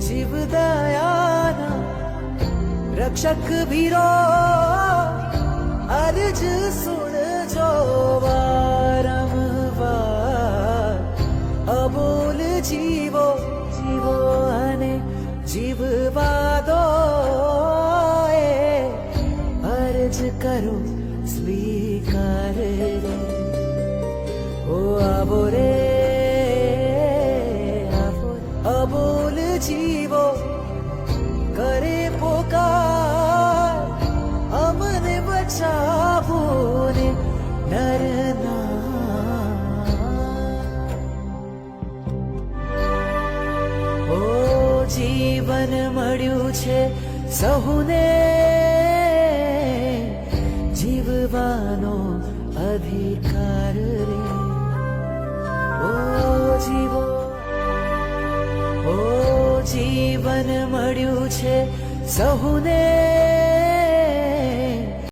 જીવદયાના રક્ષક ભીરો અરજ સુણજો વારંવાર અબોલ જીવો જીવો અને જીવવા દો એ અરજ કરો સ્વીકાર રે ઓ આવો રે અબોલ જીવો કરે પોકાર અમને બચાવો ને નરના ઓ જીવન મળ્યું છે સહુને જીવવાનો અધિકાર રે ઓ જીવો ઓ જીવન મળ્યું છે સહુને